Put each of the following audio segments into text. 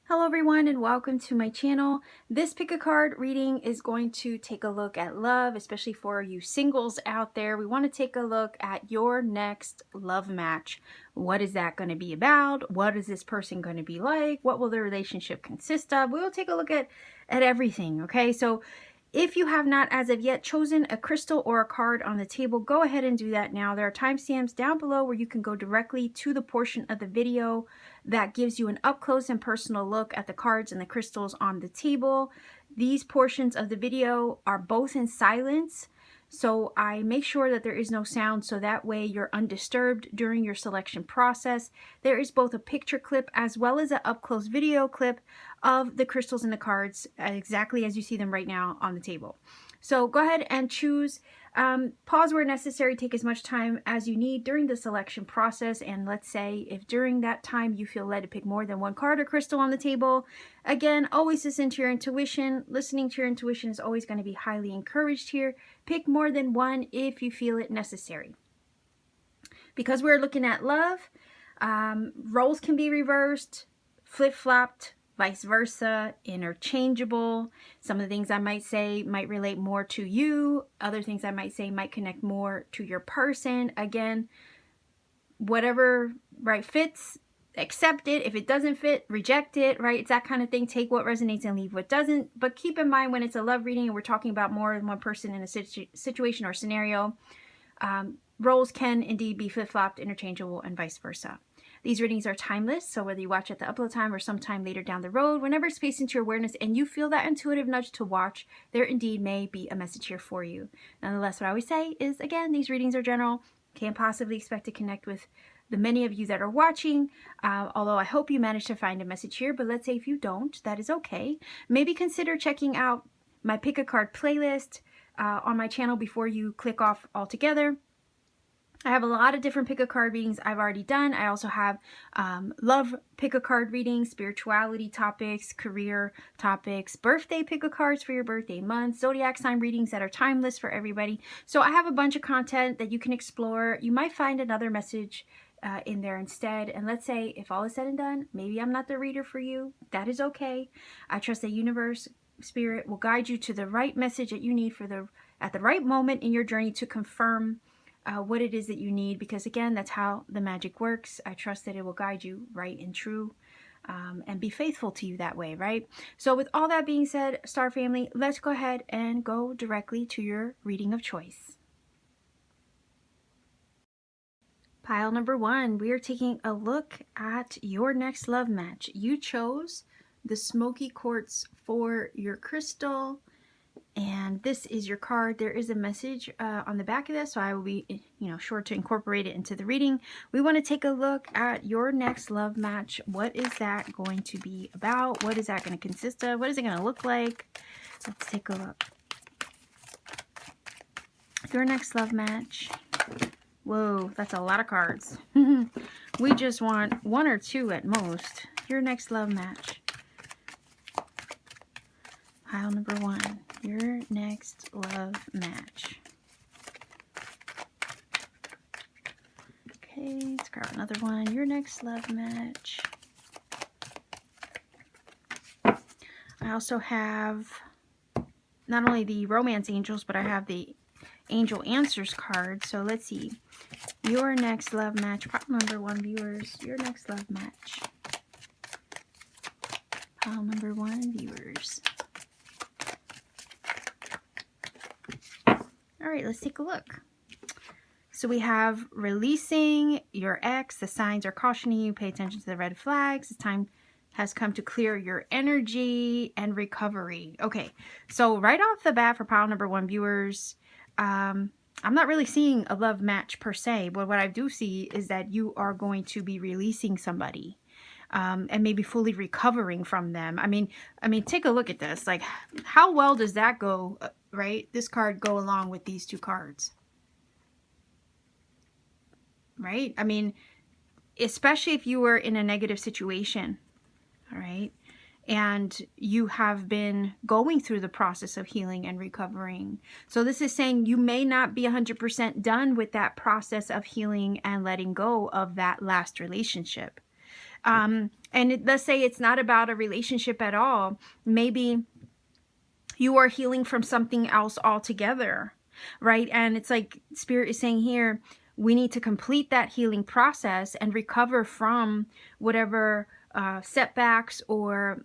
Hello everyone and welcome to my channel. This pick a card reading is going to take a look at love, especially for you singles out there. We want to take a look at your next love match. What is that going to be about? What is this person going to be like? What will the relationship consist of? We'll take a look at everything, okay? So if you have not as of yet chosen a crystal or a card on the table, go ahead and do that now. There are timestamps down below where you can go directly to the portion of the video that gives you an up-close and personal look at the cards and the crystals on the table. These portions of the video are both in silence, so I make sure that there is no sound so that way you're undisturbed during your selection process. There is both a picture clip as well as an up-close video clip of the crystals and the cards exactly as you see them right now on the table. So go ahead and choose. Pause where necessary, take as much time as you need during the selection process, and let's say if during that time you feel led to pick more than one card or crystal on the table, again, always listen to your intuition. Listening to your intuition is always going to be highly encouraged here. Pick more than one if you feel it necessary. Because we're looking at love, roles can be reversed, flip-flopped, vice versa, interchangeable. Some of the things I might say might relate more to you. Other things I might say might connect more to your person. Again, whatever right fits, accept it. If it doesn't fit, reject it, right? It's that kind of thing. Take what resonates and leave what doesn't. But keep in mind when it's a love reading and we're talking about more than one person in a situation or scenario, roles can indeed be flip-flopped, interchangeable, and vice versa. These readings are timeless, so whether you watch at the upload time or sometime later down the road, whenever it's placed into your awareness and you feel that intuitive nudge to watch, there indeed may be a message here for you. Nonetheless, what I always say is, again, these readings are general. Can't possibly expect to connect with the many of you that are watching, although I hope you manage to find a message here. But let's say if you don't, that is okay. Maybe consider checking out my Pick a Card playlist on my channel before you click off altogether. I have a lot of different pick a card readings I've already done. I also have love pick a card readings, spirituality topics, career topics, birthday pick a cards for your birthday month, zodiac sign readings that are timeless for everybody. So I have a bunch of content that you can explore. You might find another message in there instead. And let's say if all is said and done, maybe I'm not the reader for you. That is okay. I trust the universe, spirit will guide you to the right message that you need for at the right moment in your journey to confirm what it is that you need, because again, that's how the magic works. I trust that it will guide you right and true and be faithful to you that way, right? So with all that being said, Star Family, let's go ahead and go directly to your reading of choice. Pile number one, we are taking a look at your next love match. You chose the Smoky Quartz for your crystal, and this is your card. There is a message on the back of this, so I will be, sure to incorporate it into the reading. We want to take a look at your next love match. What is that going to be about? What is that going to consist of? What is it going to look like? Let's take a look. Your next love match. Whoa, that's a lot of cards. We just want one or two at most. Your next love match. Pile number one, your next love match. Okay, let's grab another one. Your next love match. I also have not only the romance angels, but I have the angel answers card. So let's see. Your next love match. Pile number one, viewers. Your next love match. Pile number one, viewers. All right, let's take a look. So we have releasing your ex. The signs are cautioning you. Pay attention to the red flags. The time has come to clear your energy and recovery. Okay, so right off the bat for pile number one, viewers, I'm not really seeing a love match per se, but what I do see is that you are going to be releasing somebody. And maybe fully recovering from them. I mean, take a look at this. Like, how well does that go, right? This card go along with these two cards, right? I mean, especially if you were in a negative situation, all right? and you have been going through the process of healing and recovering. So this is saying you may not be 100% done with that process of healing and letting go of that last relationship. Let's say it's not about a relationship at all. Maybe you are healing from something else altogether, right? And it's like Spirit is saying here, we need to complete that healing process and recover from whatever setbacks or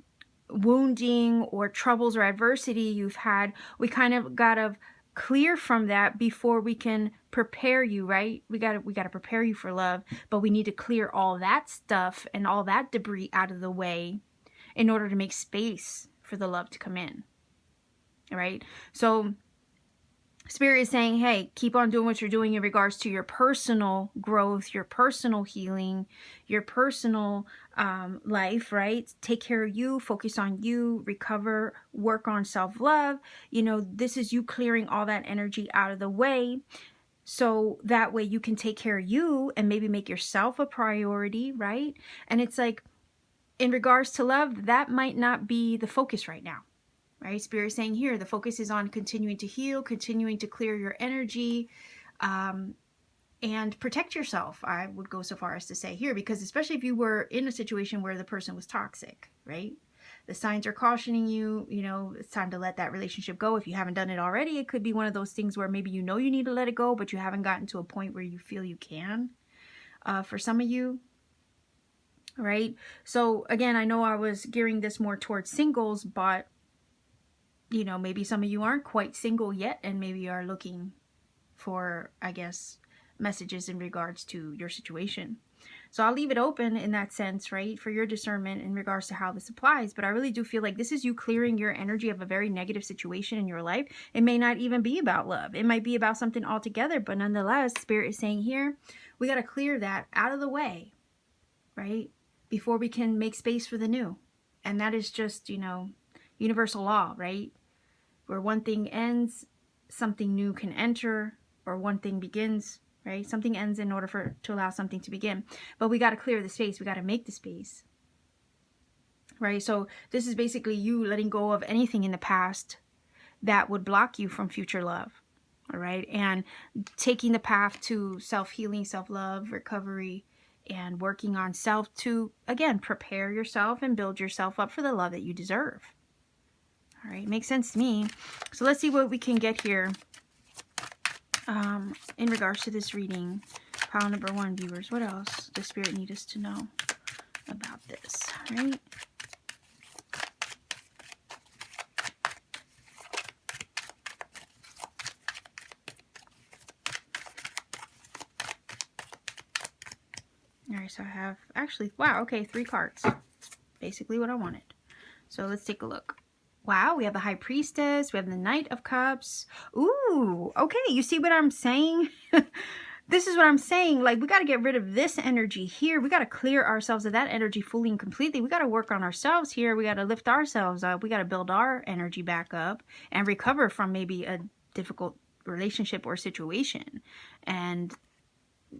wounding or troubles or adversity you've had. We kind of got to clear from that before we can prepare you, right? We got to prepare you for love, but we need to clear all that stuff and all that debris out of the way in order to make space for the love to come in. Right? So Spirit is saying, hey, keep on doing what you're doing in regards to your personal growth, your personal healing, your personal life, right? Take care of you, focus on you, recover, work on self-love. You know, this is you clearing all that energy out of the way, so that way you can take care of you and maybe make yourself a priority, right? And it's like, in regards to love, that might not be the focus right now. Right? Spirit is saying here, the focus is on continuing to heal, continuing to clear your energy, and protect yourself. I would go so far as to say here, because especially if you were in a situation where the person was toxic, right? The signs are cautioning you, you know, it's time to let that relationship go. If you haven't done it already, it could be one of those things where maybe you know you need to let it go, but you haven't gotten to a point where you feel you can. For some of you, right? So again, I know I was gearing this more towards singles, but you know, maybe some of you aren't quite single yet and maybe are looking for, I guess, messages in regards to your situation. So I'll leave it open in that sense, right, for your discernment in regards to how this applies. But I really do feel like this is you clearing your energy of a very negative situation in your life. It may not even be about love. It might be about something altogether. But nonetheless, Spirit is saying here, we got to clear that out of the way, right, before we can make space for the new. And that is just, you know, universal law, right? Where one thing ends, something new can enter, or one thing begins, right? Something ends in order to allow something to begin. But we got to clear the space. We got to make the space, right? So this is basically you letting go of anything in the past that would block you from future love, all right? And taking the path to self-healing, self-love, recovery, and working on self to, again, prepare yourself and build yourself up for the love that you deserve. All right, makes sense to me. So let's see what we can get here in regards to this reading. Pile number 1, viewers. What else does Spirit need us to know about this? All right. All right, so I have actually, wow, okay, 3 cards. Basically what I wanted. So let's take a look. Wow, we have the High Priestess. We have the Knight of Cups. Ooh, okay. You see what I'm saying? This is what I'm saying. Like, we got to get rid of this energy here. We got to clear ourselves of that energy fully and completely. We got to work on ourselves here. We got to lift ourselves up. We got to build our energy back up and recover from maybe a difficult relationship or situation. And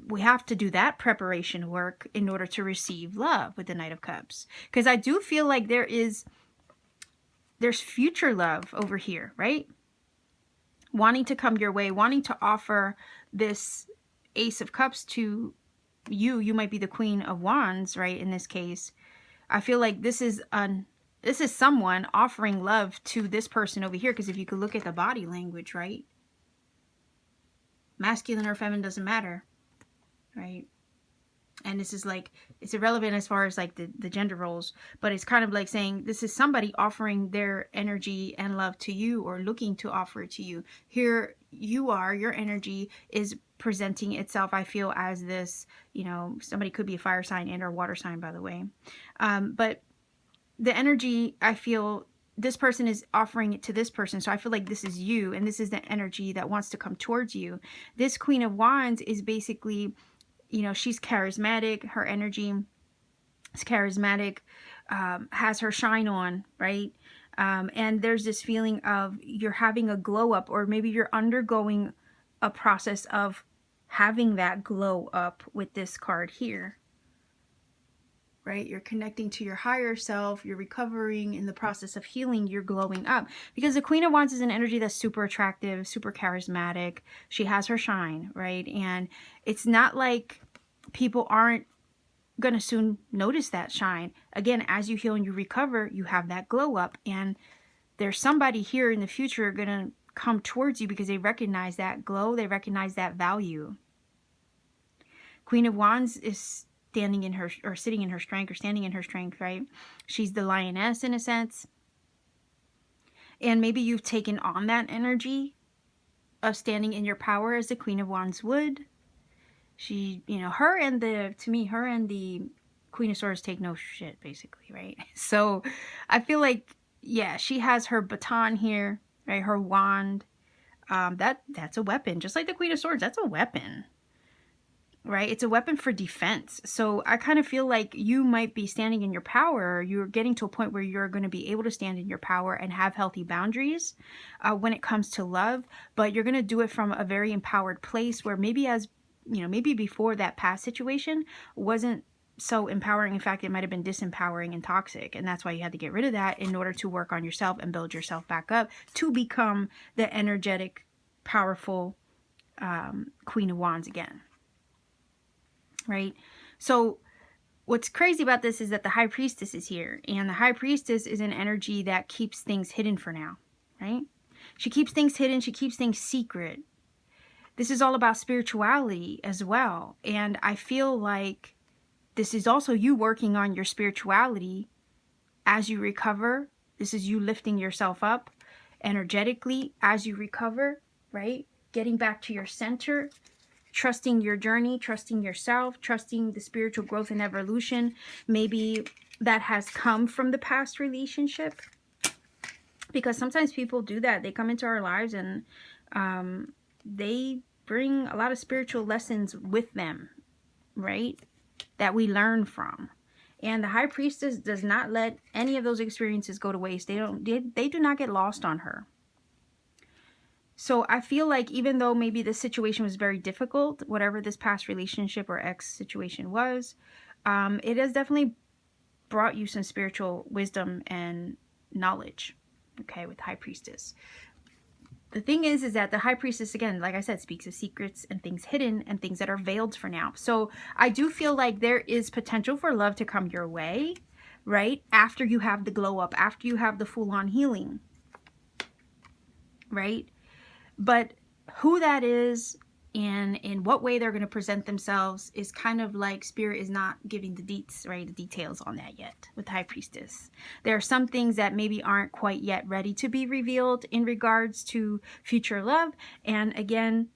we have to do that preparation work in order to receive love with the Knight of Cups. Because I do feel like there's future love over here, right? Wanting to come your way, wanting to offer this Ace of Cups to you. You might be the Queen of Wands, right? In this case, I feel like this is someone offering love to this person over here. Because if you could look at the body language, right? Masculine or feminine doesn't matter, right? And this is like, it's irrelevant as far as like the gender roles, but it's kind of like saying this is somebody offering their energy and love to you, or looking to offer it to you. Here you are, your energy is presenting itself, I feel, as this, you know, somebody could be a fire sign and or water sign, by the way. But the energy, I feel, this person is offering it to this person. So I feel like this is you, and this is the energy that wants to come towards you. This Queen of Wands is basically, you know, she's charismatic. Her energy is charismatic, has her shine on, right? And there's this feeling of you're having a glow up, or maybe you're undergoing a process of having that glow up with this card here, right? You're connecting to your higher self, you're recovering in the process of healing, you're glowing up. Because the Queen of Wands is an energy that's super attractive, super charismatic. She has her shine, right? And it's not like people aren't going to soon notice that shine. Again, as you heal and you recover, you have that glow up. And there's somebody here in the future going to come towards you because they recognize that glow, they recognize that value. Queen of Wands is standing in her, or sitting in her strength, or standing in her strength, right? She's the lioness in a sense. And maybe you've taken on that energy of standing in your power as the Queen of Wands would. She, you know, her and the Queen of Swords take no shit, basically, right? So I feel like, yeah, she has her baton here, right? Her wand. That's a weapon. Just like the Queen of Swords, that's a weapon, right? It's a weapon for defense. So I kind of feel like you might be standing in your power. You're getting to a point where you're going to be able to stand in your power and have healthy boundaries when it comes to love. But you're going to do it from a very empowered place where maybe maybe before that past situation wasn't so empowering. In fact, it might have been disempowering and toxic. And that's why you had to get rid of that in order to work on yourself and build yourself back up to become the energetic, powerful Queen of Wands again. Right? So what's crazy about this is that the High Priestess is here. And the High Priestess is an energy that keeps things hidden for now. Right? She keeps things hidden. She keeps things secret. This is all about spirituality as well. And I feel like this is also you working on your spirituality as you recover. This is you lifting yourself up energetically as you recover, right? Getting back to your center, trusting your journey, trusting yourself, trusting the spiritual growth and evolution. Maybe that has come from the past relationship. Because sometimes people do that. They come into our lives and they bring a lot of spiritual lessons with them, right? That we learn from. And the High Priestess does not let any of those experiences go to waste. They do not get lost on her. So I feel like even though maybe this situation was very difficult, whatever this past relationship or ex situation was, it has definitely brought you some spiritual wisdom and knowledge, okay, with the High Priestess. The thing is that the High Priestess, again, like I said, speaks of secrets and things hidden and things that are veiled for now. So I do feel like there is potential for love to come your way, right? After you have the glow up, after you have the full-on healing, right? But who that is and in what way they're going to present themselves is kind of like Spirit is not giving the deets, right? The details on that yet with the High Priestess. There are some things that maybe aren't quite yet ready to be revealed in regards to future love. And again,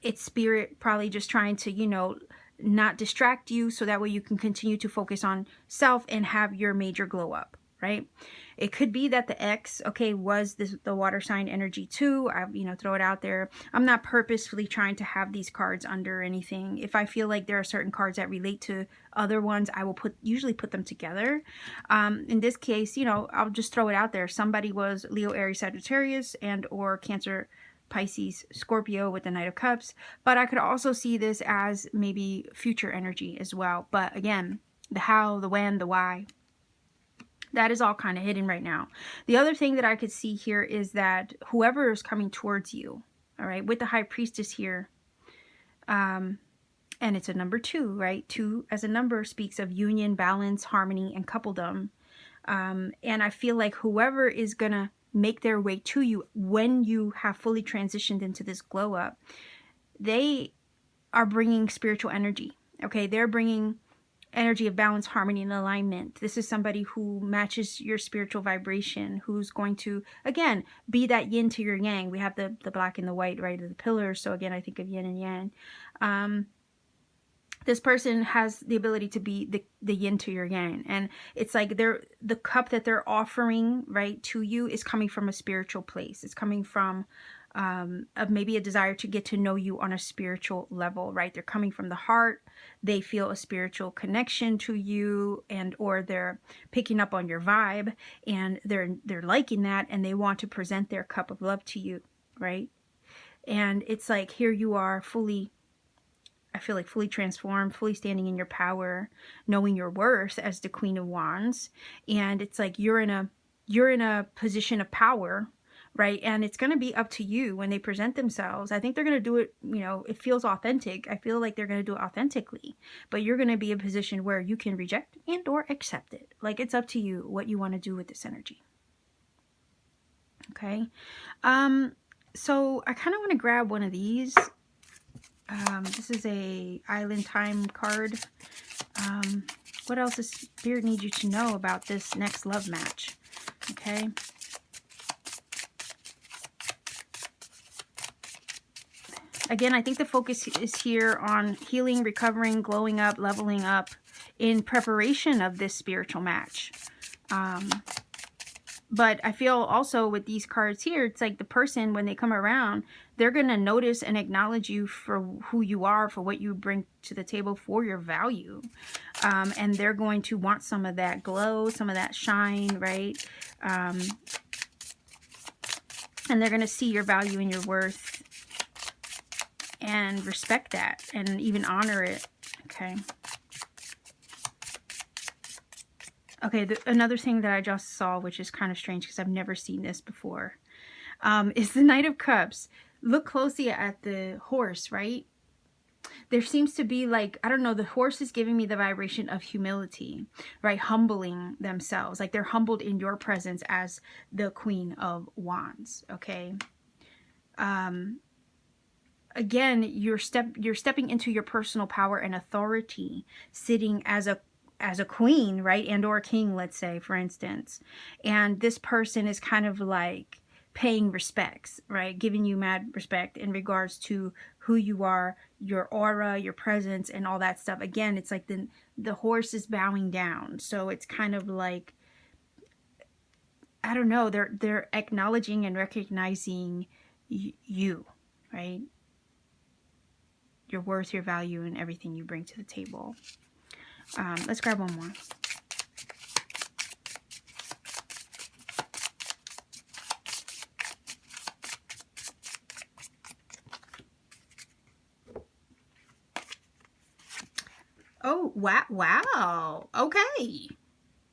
it's Spirit probably just trying to, not distract you so that way you can continue to focus on self and have your major glow up, right? It could be that the ex, okay, was the water sign energy too. I, throw it out there. I'm not purposefully trying to have these cards under anything. If I feel like there are certain cards that relate to other ones, I will usually put them together. In this case, I'll just throw it out there. Somebody was Leo, Aries, Sagittarius, and or Cancer, Pisces, Scorpio with the Knight of Cups. But I could also see this as maybe future energy as well. But again, the how, the when, the why, that is all kind of hidden right now. The other thing that I could see here is that whoever is coming towards you, all right, with the High Priestess here, and it's a number 2, right? 2 as a number speaks of union, balance, harmony, and coupledom. And I feel like whoever is going to make their way to you when you have fully transitioned into this glow up, they are bringing spiritual energy, okay? They're bringing energy of balance, harmony, and alignment. This is somebody who matches your spiritual vibration, who's going to, again, be that yin to your yang. We have the black and the white, right, the pillars. So again, I think of yin and yang. This person has the ability to be the yin to your yang. And it's like the cup that they're offering, right, to you is coming from a spiritual place. It's coming from of maybe a desire to get to know you on a spiritual level, right? They're coming from the heart. They feel a spiritual connection to you, and or they're picking up on your vibe, and they're liking that, and they want to present their cup of love to you, right? And it's like, here you are fully I feel like fully transformed, fully standing in your power, knowing your worth as the Queen of Wands. And it's like you're in a position of power, right? And it's going to be up to you when they present themselves. I think they're going to do it, you know, it feels authentic. I feel like they're going to do it authentically, but you're going to be in a position where you can reject and or accept it. Like, it's up to you what you want to do with this energy. Okay. So I kind of want to grab one of these. This is a Island Time card. What else does Spirit need you to know about this next love match? Okay. Again, I think the focus is here on healing, recovering, glowing up, leveling up in preparation of this spiritual match. But I feel also with these cards here, it's like the person, when they come around, they're going to notice and acknowledge you for who you are, for what you bring to the table, for your value. And they're going to want some of that glow, some of that shine, right? And they're going to see your value and your worth and respect that and even honor it, okay? Okay, another thing that I just saw, which is kind of strange because I've never seen this before, is the Knight of Cups. Look closely at the horse, right? There seems to be like, I don't know, the horse is giving me the vibration of humility, right? Humbling themselves. Like they're humbled in your presence as the Queen of Wands, okay? Again, you're stepping into your personal power and authority, sitting as a queen, right? And or a king, let's say, for instance. And this person is kind of like paying respects, right? Giving you mad respect in regards to who you are, your aura, your presence, and all that stuff. Again, it's like the horse is bowing down. So it's kind of like, I don't know, they're acknowledging and recognizing you, right? Your worth, your value, and everything you bring to the table. Let's grab one more. Oh, wow. Wow. Okay.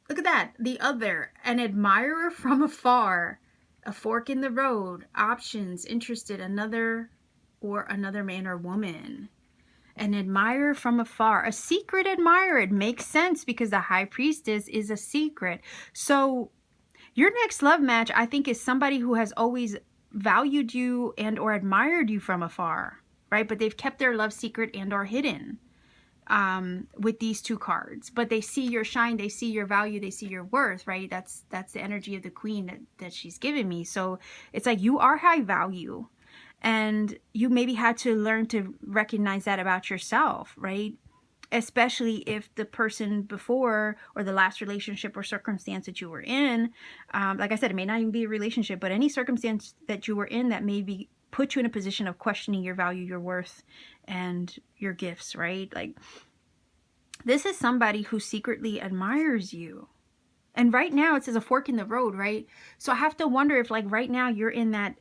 Look at that. The other, an admirer from afar, a fork in the road, options, interested, another man or woman. An admirer from afar, a secret admirer. It makes sense because the High Priestess is a secret. So your next love match, I think, is somebody who has always valued you and or admired you from afar, right? But they've kept their love secret and or hidden with these two cards. But they see your shine, they see your value, they see your worth, right? That's the energy of the Queen that she's given me. So it's like you are high value. And you maybe had to learn to recognize that about yourself, right? Especially if the person before or the last relationship or circumstance that you were in, like I said, it may not even be a relationship, but any circumstance that you were in that maybe put you in a position of questioning your value, your worth, and your gifts, right? Like, this is somebody who secretly admires you. And right now it says a fork in the road, right? So I have to wonder if, like, right now you're in that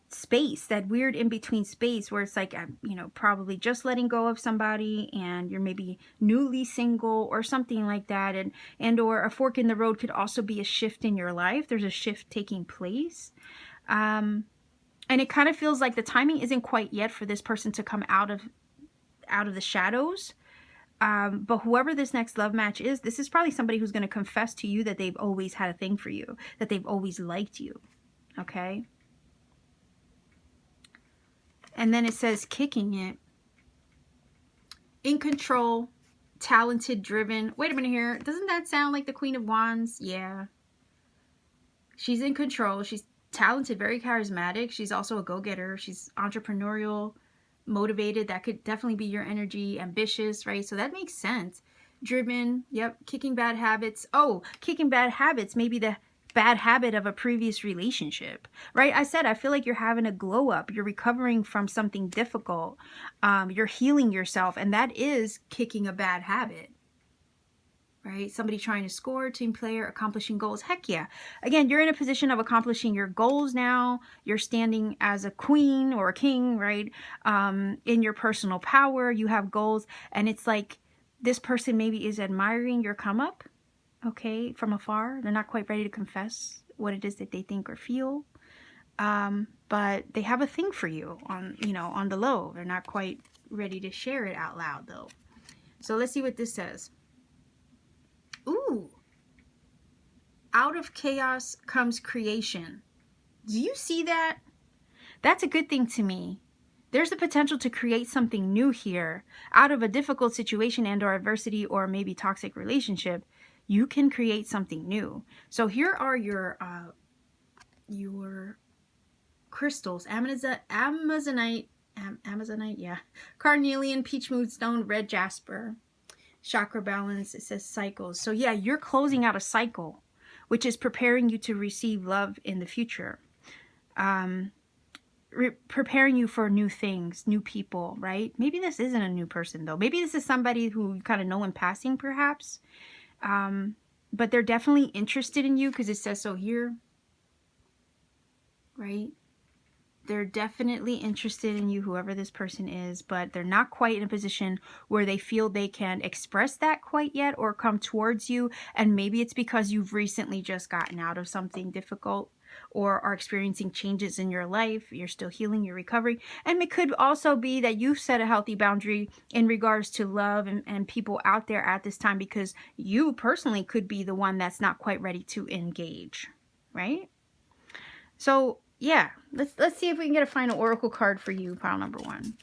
space, that weird in-between space where it's like, you know, probably just letting go of somebody and you're maybe newly single or something like that. And or a fork in the road could also be a shift in your life. There's a shift taking place. And it kind of feels like the timing isn't quite yet for this person to come out of the shadows. But whoever this next love match is, this is probably somebody who's going to confess to you that they've always had a thing for you, that they've always liked you. Okay. And then it says kicking it. In control, talented, driven. Wait a minute here. Doesn't that sound like the Queen of Wands? Yeah. She's in control. She's talented, very charismatic. She's also a go-getter. She's entrepreneurial, motivated. That could definitely be your energy. Ambitious, right? So that makes sense. Driven. Yep. Kicking bad habits. Oh, kicking bad habits. Maybe the bad habit of a previous relationship, right? I said, I feel like you're having a glow up. You're recovering from something difficult. You're healing yourself. And that is kicking a bad habit, right? Somebody trying to score, team player, accomplishing goals. Heck yeah. Again, you're in a position of accomplishing your goals now. You're standing as a queen or a king, right? In your personal power, you have goals. And it's like this person maybe is admiring your come up, okay, from afar. They're not quite ready to confess what it is that they think or feel. But they have a thing for you on, you know, on the low. They're not quite ready to share it out loud though. So let's see what this says. Ooh, out of chaos comes creation. Do you see that? That's a good thing to me. There's the potential to create something new here. Out of a difficult situation and or adversity or maybe toxic relationship, you can create something new. So here are your crystals. Amazonite, yeah. Carnelian, peach moonstone, red jasper. Chakra balance, it says cycles. So yeah, you're closing out a cycle, which is preparing you to receive love in the future. Preparing you for new things, new people, right? Maybe this isn't a new person though. Maybe this is somebody who you kind of know in passing perhaps. But they're definitely interested in you because it says so here, right? They're definitely interested in you, whoever this person is, but they're not quite in a position where they feel they can express that quite yet or come towards you. And maybe it's because you've recently just gotten out of something difficult or are experiencing changes in your life. You're still healing, you're recovering. And it could also be that you've set a healthy boundary in regards to love and people out there at this time, because you personally could be the one that's not quite ready to engage, right? So yeah, let's see if we can get a final oracle card for you, pile number 1.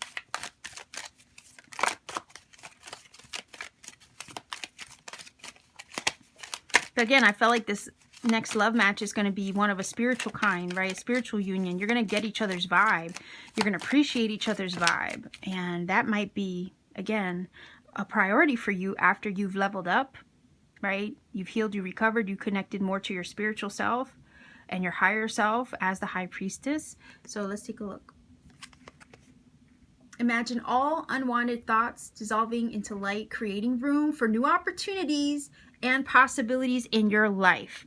But again, I felt like this next love match is going to be one of a spiritual kind, right? A spiritual union. You're going to get each other's vibe. You're going to appreciate each other's vibe. And that might be, again, a priority for you after you've leveled up, right? You've healed, you recovered, you connected more to your spiritual self and your higher self as the high priestess. So let's take a look. Imagine all unwanted thoughts dissolving into light, creating room for new opportunities and possibilities in your life.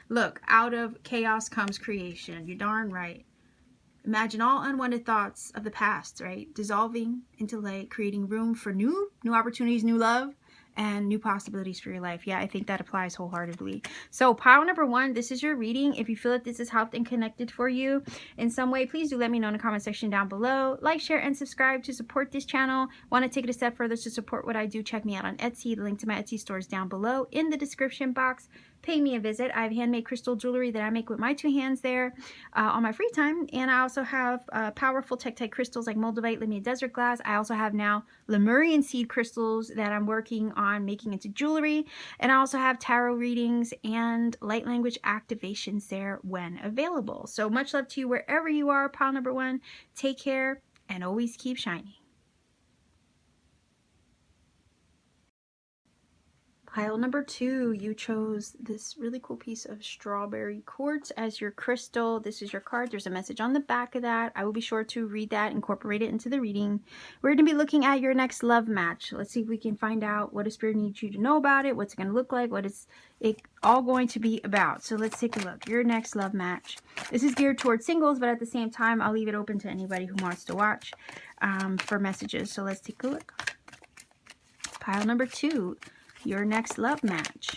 Look, out of chaos comes creation. You're darn right. Imagine all unwanted thoughts of the past, right? Dissolving into light, creating room for new opportunities, new love, and new possibilities for your life. Yeah, I think that applies wholeheartedly. So pile number 1, this is your reading. If you feel that this has helped and connected for you in some way, please do let me know in the comment section down below. Like, share, and subscribe to support this channel. Want to take it a step further to support what I do? Check me out on Etsy. The link to my Etsy store is down below in the description box. Pay me a visit. I have handmade crystal jewelry that I make with my 2 hands there on my free time. And I also have powerful tektite crystals like moldavite, limia desert glass. I also have now Lemurian seed crystals that I'm working on making into jewelry. And I also have tarot readings and light language activations there when available. So much love to you wherever you are, pile number 1. Take care and always keep shining. Pile number 2, you chose this really cool piece of strawberry quartz as your crystal. This is your card. There's a message on the back of that. I will be sure to read that, incorporate it into the reading. We're going to be looking at your next love match. Let's see if we can find out what a spirit needs you to know about it, what's it going to look like, what is it all going to be about. So let's take a look. Your next love match. This is geared towards singles, but at the same time, I'll leave it open to anybody who wants to watch for messages. So let's take a look. Pile number 2. Your next love match.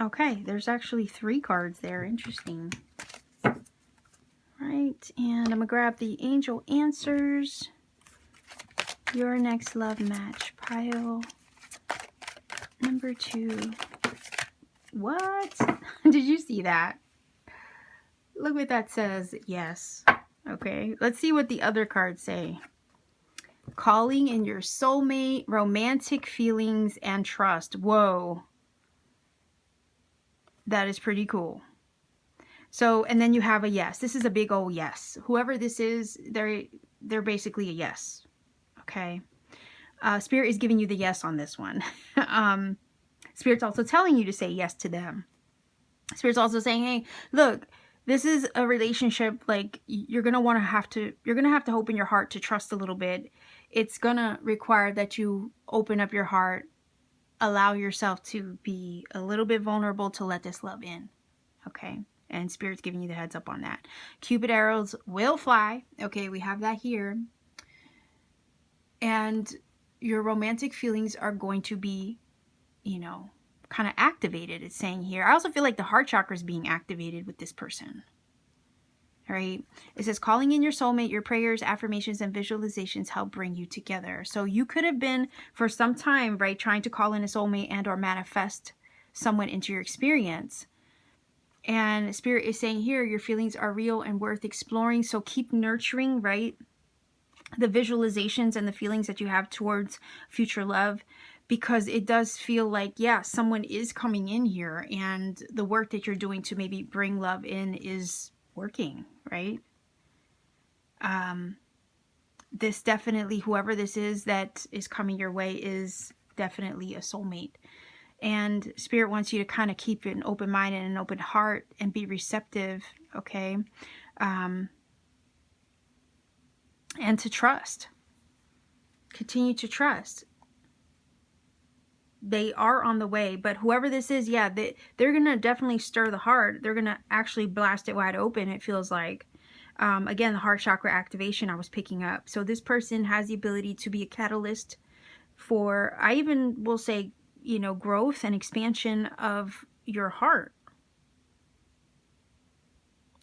Okay, there's actually 3 cards there. Interesting. Right, and I'm going to grab the angel answers. Your next love match. Pile number 2. What? Did you see that? Look what that says. Yes. Okay, let's see what the other cards say. Calling in your soulmate, romantic feelings, and trust. Whoa. That is pretty cool. So, and then you have a yes. This is a big old yes. Whoever this is, they're basically a yes. Okay. Spirit is giving you the yes on this one. Spirit's also telling you to say yes to them. Spirit's also saying, hey, look, this is a relationship, like, you're going to have to open your heart to trust a little bit. it's gonna require that you open up your heart, allow yourself to be a little bit vulnerable to let this love in. Okay, and Spirit's giving you the heads up on that. Cupid arrows will fly. Okay, we have that here. And your romantic feelings are going to be, you know, kind of activated, it's saying here. I also feel like the heart chakra is being activated with this person. All right. It says, calling in your soulmate, your prayers, affirmations, and visualizations help bring you together. So you could have been for some time, right, trying to call in a soulmate and or manifest someone into your experience. And Spirit is saying here, your feelings are real and worth exploring. So keep nurturing, right, the visualizations and the feelings that you have towards future love, because it does feel like, yeah, someone is coming in here and the work that you're doing to maybe bring love in is working, right? This definitely, whoever this is that is coming your way is definitely a soulmate. And Spirit wants you to kind of keep an open mind and an open heart and be receptive, okay? And to trust. Continue to trust. They are on the way, but whoever this is, yeah, they're going to definitely stir the heart. They're going to actually blast it wide open, it feels like. Again, the heart chakra activation I was picking up. So this person has the ability to be a catalyst for, I even will say, you know, growth and expansion of your heart.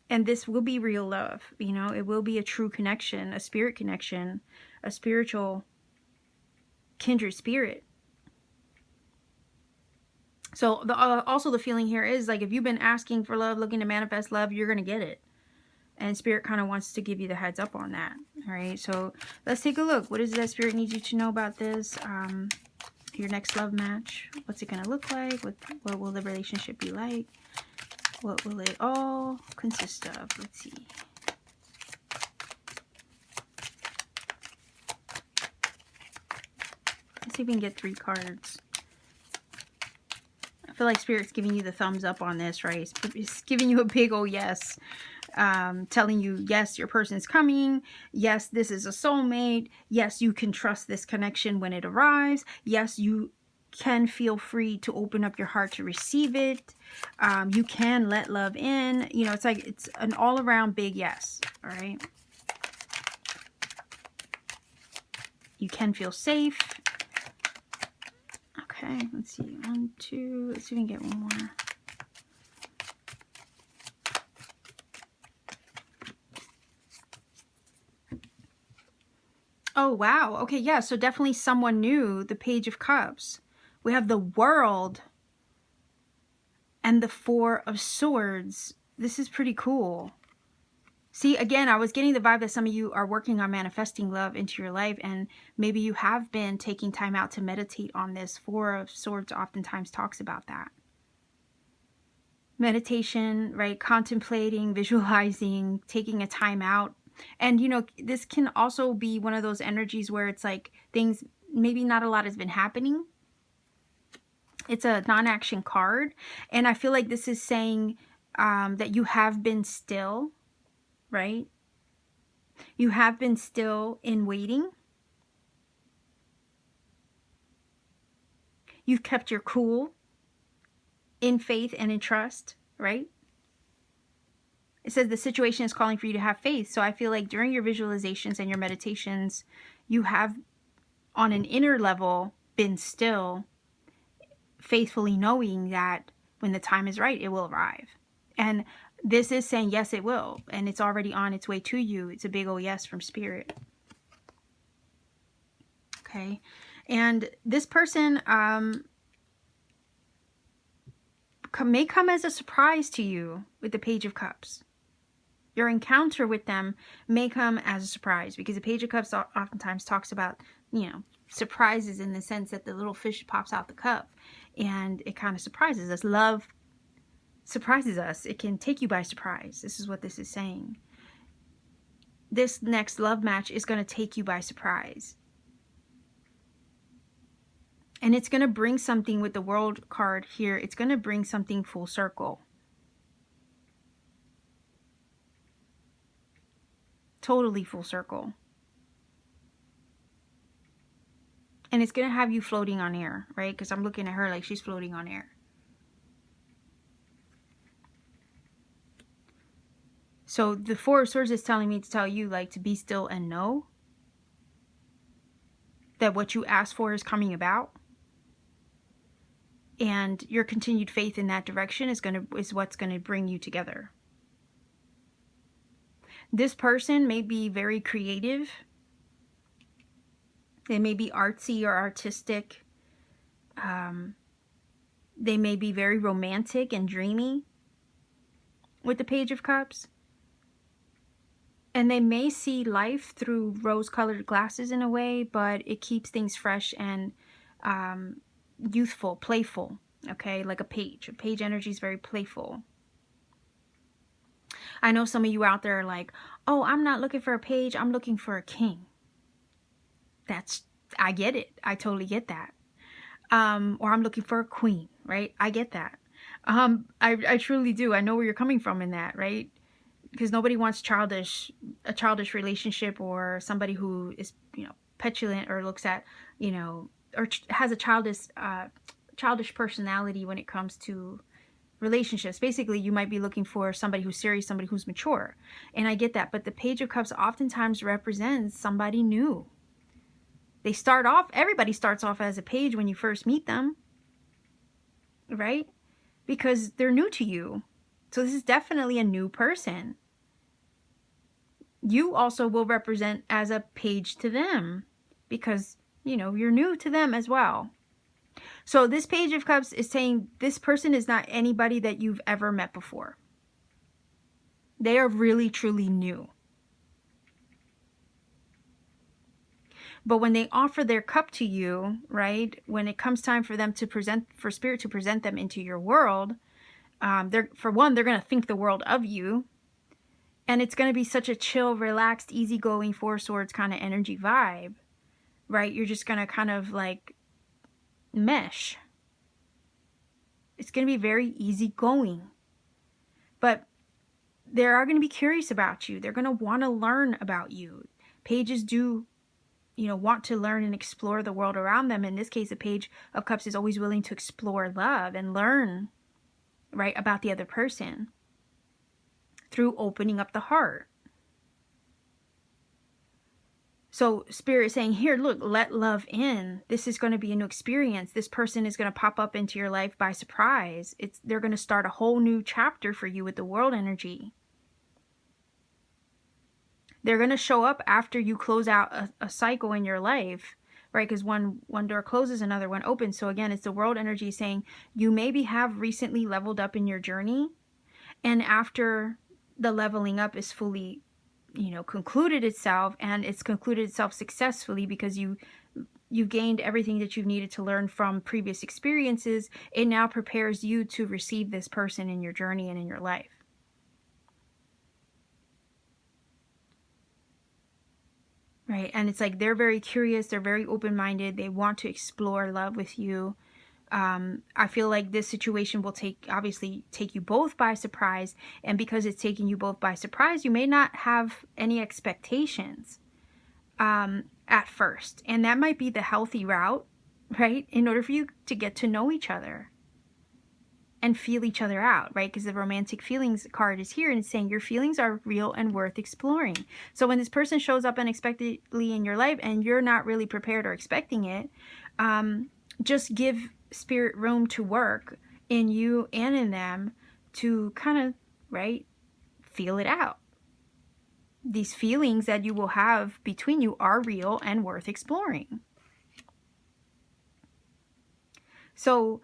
And this will be real love, you know, it will be a true connection, a spirit connection, a spiritual kindred spirit. So also the feeling here is like, if you've been asking for love, looking to manifest love, you're going to get it. And Spirit kind of wants to give you the heads up on that. All right, so let's take a look. What is it that Spirit needs you to know about this? Your next love match. What's it going to look like? What will the relationship be like? What will it all consist of? Let's see. Let's see if we can get 3 cards. I feel like Spirit's giving you the thumbs up on this, right? It's giving you a big old yes. Telling you, yes, your person's coming. Yes, this is a soulmate. Yes, you can trust this connection when it arrives. Yes, you can feel free to open up your heart to receive it. You can let love in. You know, it's like, it's an all-around big yes. All right. You can feel safe. Okay, let's see. 1, 2. Let's see if we can get one more. Oh, wow. Okay, yeah, so definitely someone new. The Page of Cups. We have the World and the 4 of Swords. This is pretty cool. See, again, I was getting the vibe that some of you are working on manifesting love into your life, and maybe you have been taking time out to meditate on this. 4 of Swords oftentimes talks about that. Meditation, right? Contemplating, visualizing, taking a time out. And, you know, this can also be one of those energies where it's like things, maybe not a lot has been happening. It's a non-action card. And I feel like this is saying that you have been still, right? You have been still in waiting. You've kept your cool in faith and in trust, right? It says the situation is calling for you to have faith. So I feel like during your visualizations and your meditations, you have on an inner level been still, faithfully knowing that when the time is right, it will arrive. And this is saying, yes, it will. And it's already on its way to you. It's a big old yes from Spirit. Okay. And this person may come as a surprise to you with the Page of Cups. Your encounter with them may come as a surprise, because the Page of Cups oftentimes talks about, you know, surprises in the sense that the little fish pops out the cup and it kind of surprises us. Love surprises us. It can take you by surprise. This is what this is saying. This next love match is going to take you by surprise. And it's going to bring something with the World card here. It's going to bring something full circle. Totally full circle. And it's going to have you floating on air, right? Because I'm looking at her like she's floating on air. So the Four of Swords is telling me to tell you, like, to be still and know that what you ask for is coming about. And your continued faith in that direction is what's going to bring you together. This person may be very creative. They may be artsy or artistic. They may be very romantic and dreamy with the Page of Cups. And they may see life through rose-colored glasses in a way, but it keeps things fresh and youthful, playful, okay? Like a page. A page energy is very playful. I know some of you out there are like, oh, I'm not looking for a page, I'm looking for a king. I get it. I totally get that. Or I'm looking for a queen, right? I get that. I truly do. I know where you're coming from in that, right? Because nobody wants a childish relationship, or somebody who is, petulant, or looks at, or has a childish personality when it comes to relationships. Basically, you might be looking for somebody who's serious, somebody who's mature. And I get that. But the Page of Cups oftentimes represents somebody new. Everybody starts off as a page when you first meet them, right? Because they're new to you. So this is definitely a new person. You also will represent as a page to them because, you're new to them as well. So this Page of Cups is saying this person is not anybody that you've ever met before. They are really, truly new. But when they offer their cup to you, right, when it comes time for them for Spirit to present them into your world, they're going to think the world of you. And it's going to be such a chill, relaxed, easygoing, Four Swords kind of energy vibe, right? You're just going to kind of like mesh. It's going to be very easygoing. But they are going to be curious about you. They're going to want to learn about you. Pages do, want to learn and explore the world around them. In this case, the Page of Cups is always willing to explore love and learn, right, about the other person through opening up the heart. So Spirit is saying, here, look, let love in. This is going to be a new experience. This person is going to pop up into your life by surprise. They're going to start a whole new chapter for you with the world energy. They're going to show up after you close out a cycle in your life, right? Because one door closes, another one opens. So again, it's the world energy saying you maybe have recently leveled up in your journey. And after the leveling up is fully, concluded itself, and it's concluded itself successfully because you've gained everything that you've needed to learn from previous experiences, it now prepares you to receive this person in your journey and in your life. Right? And it's like they're very curious, they're very open-minded, they want to explore love with you. I feel like this situation will obviously take you both by surprise. And because it's taking you both by surprise, you may not have any expectations at first. And that might be the healthy route, right? In order for you to get to know each other and feel each other out, right? Because the romantic feelings card is here and it's saying your feelings are real and worth exploring. So when this person shows up unexpectedly in your life and you're not really prepared or expecting it, just give Spirit room to work in you and in them to kind of, right, feel it out. These feelings that you will have between you are real and worth exploring. So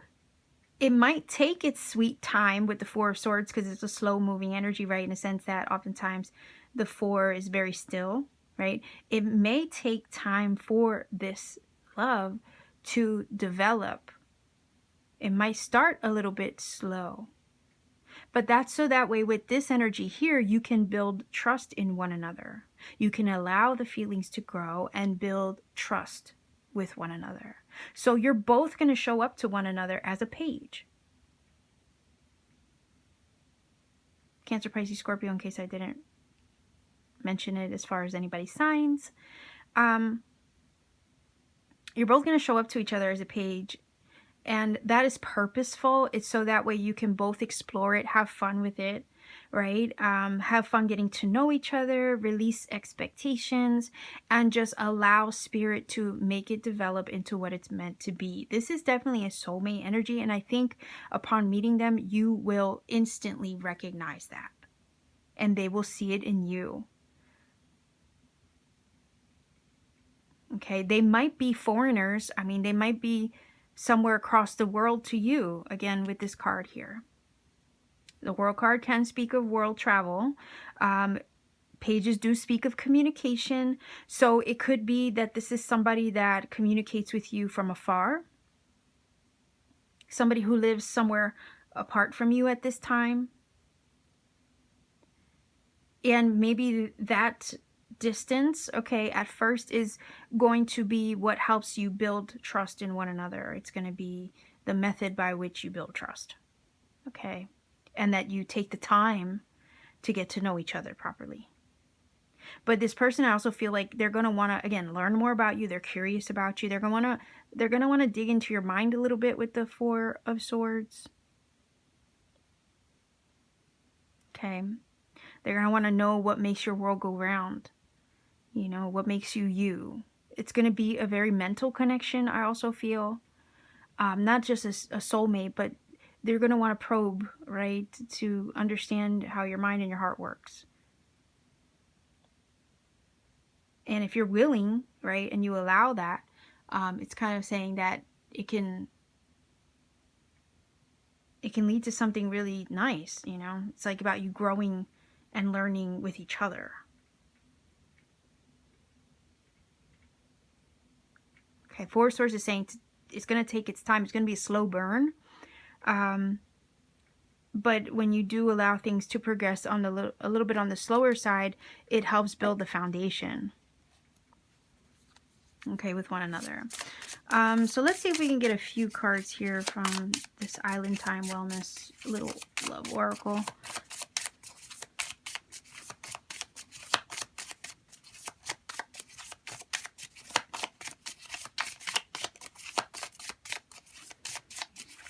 it might take its sweet time with the Four of Swords because it's a slow moving energy, right? In a sense that oftentimes the Four is very still, right? It may take time for this love to develop. It might start a little bit slow. But that's so that way with this energy here, you can build trust in one another. You can allow the feelings to grow and build trust with one another. So you're both going to show up to one another as a page. Cancer, Pisces, Scorpio, in case I didn't mention it as far as anybody's signs. You're both going to show up to each other as a page. And that is purposeful. It's so that way you can both explore it, have fun with it, right? Have fun getting to know each other, release expectations, and just allow spirit to make it develop into what it's meant to be. This is definitely a soulmate energy. And I think upon meeting them, you will instantly recognize that. And they will see it in you. Okay, they might be foreigners. I mean, they might be somewhere across the world to you, again, with this card here. The world card can speak of world travel. Pages do speak of communication. So it could be that this is somebody that communicates with you from afar. Somebody who lives somewhere apart from you at this time. And maybe that distance, okay, at first is going to be what helps you build trust in one another. It's going to be the method by which you build trust, okay, and that you take the time to get to know each other properly. But this person, I also feel like they're going to want to, again, learn more about you. They're curious about you. They're going to want to dig into your mind a little bit with the Four of Swords. Okay. They're going to want to know what makes your world go round. You know, what makes you you. It's going to be a very mental connection, I also feel. Not just a soulmate, but they're going to want to probe, right? To understand how your mind and your heart works. And if you're willing, right, and you allow that, it's kind of saying that it can lead to something really nice, you know? It's like about you growing and learning with each other. Okay, Four of Swords is saying it's going to take its time. It's going to be a slow burn. But when you do allow things to progress on a little bit on the slower side, it helps build the foundation. Okay, with one another. So let's see if we can get a few cards here from this Island Time Wellness little love oracle.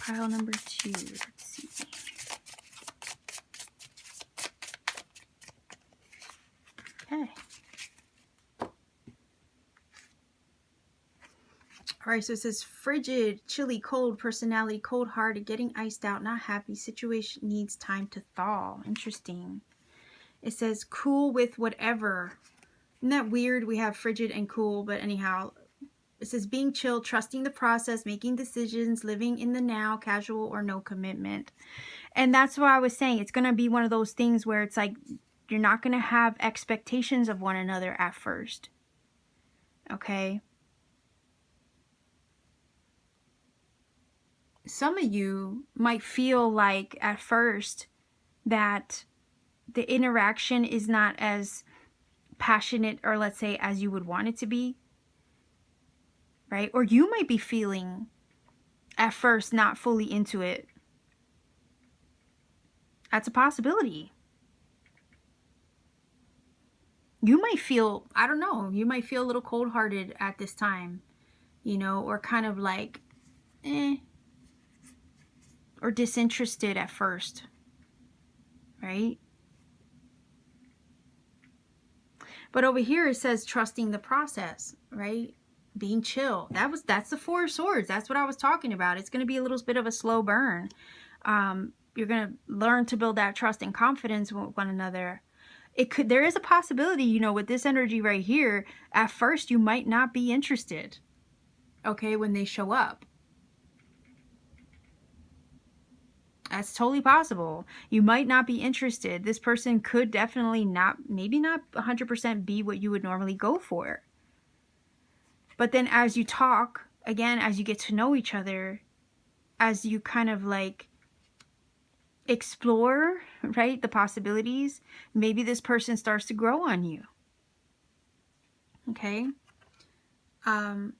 Pile number 2. Let's see. Okay. All right, so it says frigid, chilly, cold personality, cold-hearted, getting iced out, not happy, situation needs time to thaw. Interesting. It says cool with whatever. Isn't that weird? We have frigid and cool, but anyhow, it says being chill, trusting the process, making decisions, living in the now, casual or no commitment. And that's what I was saying. It's going to be one of those things where it's like you're not going to have expectations of one another at first. Okay? Some of you might feel like at first that the interaction is not as passionate, or let's say as you would want it to be, right? Or you might be feeling at first not fully into it. That's a possibility. You might feel, I don't know, you might feel a little cold-hearted at this time, you know, or kind of like, or disinterested at first, right? But over here it says trusting the process, right? Being chill. That's the Four of Swords. That's what I was talking about. It's going to be a little bit of a slow burn. You're going to learn to build that trust and confidence with one another. There is a possibility, you know, with this energy right here, at first you might not be interested, okay, when they show up. That's totally possible. You might not be interested. This person could definitely maybe not 100% be what you would normally go for. But then as you talk, again, as you get to know each other, as you kind of like explore, right, the possibilities, maybe this person starts to grow on you. Okay? And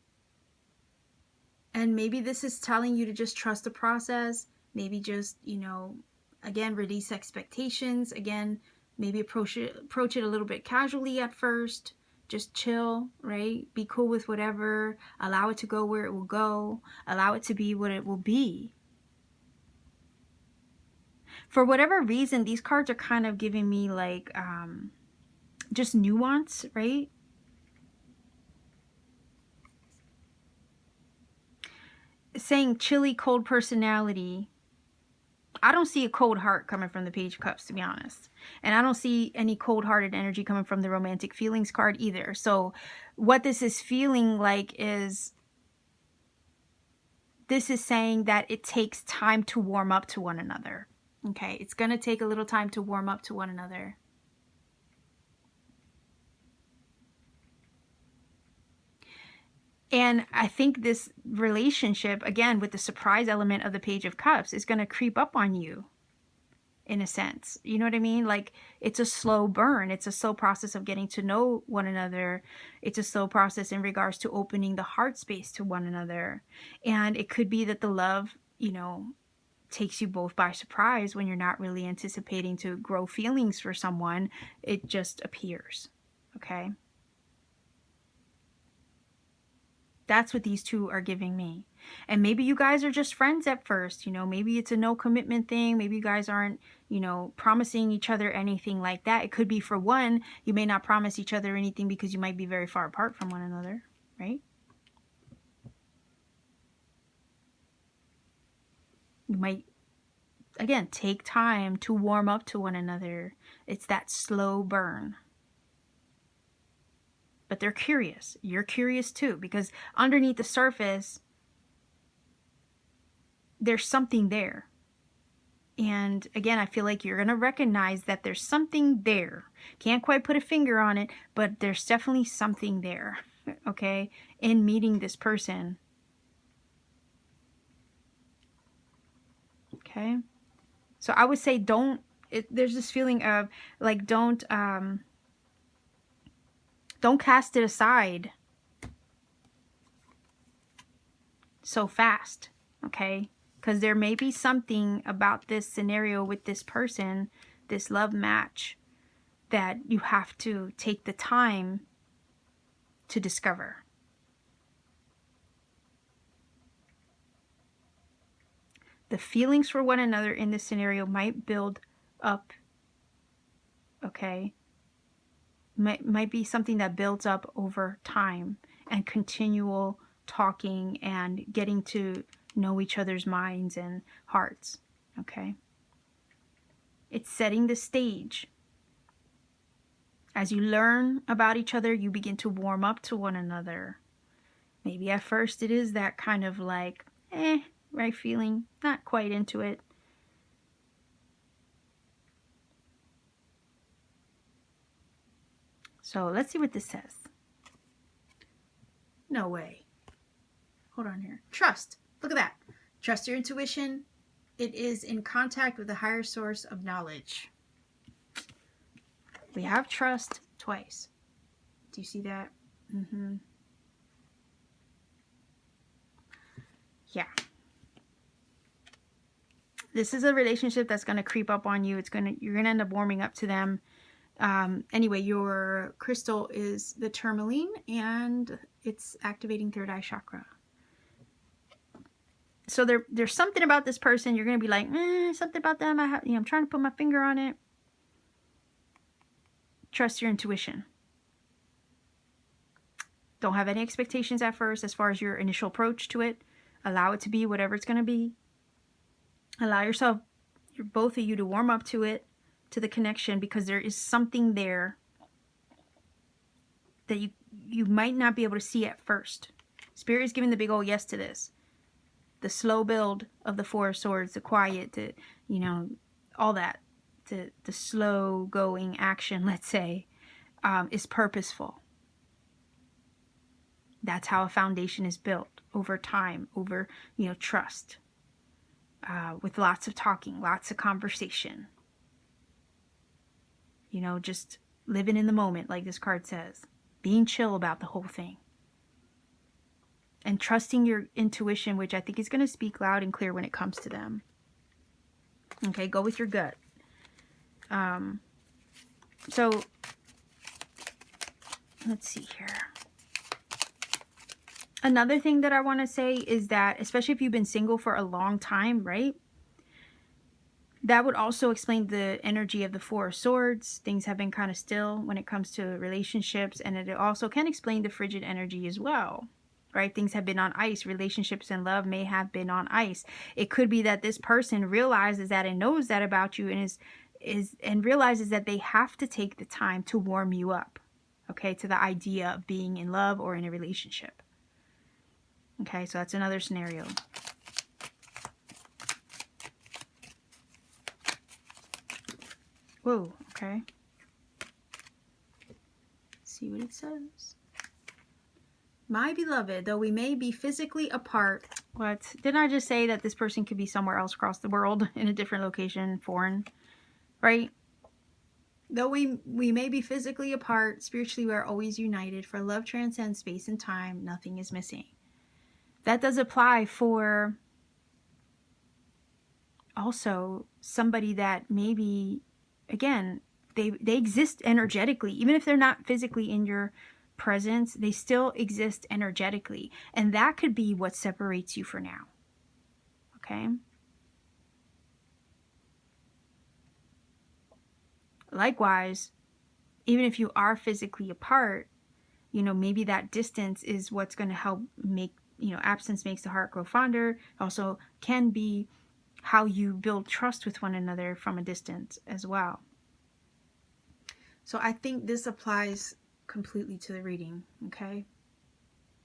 maybe this is telling you to just trust the process. Maybe just, you know, again, release expectations. Again, maybe approach it a little bit casually at first Just chill, right? Be cool with whatever. Allow it to go where it will go. Allow it to be what it will be. For whatever reason, these cards are kind of giving me like just nuance, right? Saying chilly, cold personality. I don't see a cold heart coming from the Page of Cups, to be honest. And I don't see any cold-hearted energy coming from the Romantic Feelings card either. So what this is feeling like is, this is saying that it takes time to warm up to one another. Okay, it's going to take a little time to warm up to one another. And I think this relationship, again, with the surprise element of the Page of Cups, is going to creep up on you, in a sense. You know what I mean? Like, it's a slow burn. It's a slow process of getting to know one another. It's a slow process in regards to opening the heart space to one another. And it could be that the love, you know, takes you both by surprise when you're not really anticipating to grow feelings for someone. It just appears. Okay? That's what these two are giving me. And maybe you guys are just friends at first, you know, maybe it's a no commitment thing. Maybe you guys aren't, you know, promising each other anything like that. It could be, for one, you may not promise each other anything because you might be very far apart from one another, right? You might, again, take time to warm up to one another. It's that slow burn. But they're curious. You're curious too, because underneath the surface, there's something there. And again, I feel like you're going to recognize that there's something there. Can't quite put a finger on it, but there's definitely something there, okay, in meeting this person. Okay? So I would say there's this feeling of, like, don't cast it aside so fast, okay? Because there may be something about this scenario with this person, this love match, that you have to take the time to discover. The feelings for one another in this scenario might build up, okay? Might be something that builds up over time and continual talking and getting to know each other's minds and hearts, okay? It's setting the stage. As you learn about each other, you begin to warm up to one another. Maybe at first it is that kind of like, right feeling, not quite into it. So let's see what this says. No way. Hold on here. Trust. Look at that. Trust your intuition. It is in contact with a higher source of knowledge. We have trust twice. Do you see that? Yeah. This is a relationship that's going to creep up on you. You're going to end up warming up to them. Anyway, your crystal is the tourmaline, and it's activating third eye chakra. So there's something about this person. You're going to be like, something about them. I'm trying to put my finger on it. Trust your intuition. Don't have any expectations at first as far as your initial approach to it. Allow it to be whatever it's going to be. Allow yourself, both of you, to warm up to it, to the connection, because there is something there that you might not be able to see at first. Spirit is giving the big old yes to this. The slow build of the Four of Swords, the quiet, all that, the slow going action, let's say, is purposeful. That's how a foundation is built over time, over, trust, with lots of talking, lots of conversation. Just living in the moment, like this card says. Being chill about the whole thing. And trusting your intuition, which I think is going to speak loud and clear when it comes to them. Okay, go with your gut. So let's see here. Another thing that I want to say is that, especially if you've been single for a long time, right? That would also explain the energy of the Four of Swords. Things have been kind of still when it comes to relationships, and it also can explain the frigid energy as well, right? Things have been on ice. Relationships and love may have been on ice. It could be that this person realizes that and knows that about you, and realizes that they have to take the time to warm you up, okay, to the idea of being in love or in a relationship. Okay, so that's another scenario. Whoa, okay. Let's see what it says. My beloved, though we may be physically apart. What? Didn't I just say that this person could be somewhere else across the world in a different location, foreign, right? Though we may be physically apart, spiritually we are always united. For love transcends space and time. Nothing is missing. That does apply for also somebody that maybe, again, they exist energetically. Even if they're not physically in your presence, they still exist energetically. And that could be what separates you for now. Okay? Likewise, even if you are physically apart, you know, maybe that distance is what's going to help make, you know, absence makes the heart grow fonder. Also can be how you build trust with one another from a distance as well. So I think this applies completely to the reading, okay?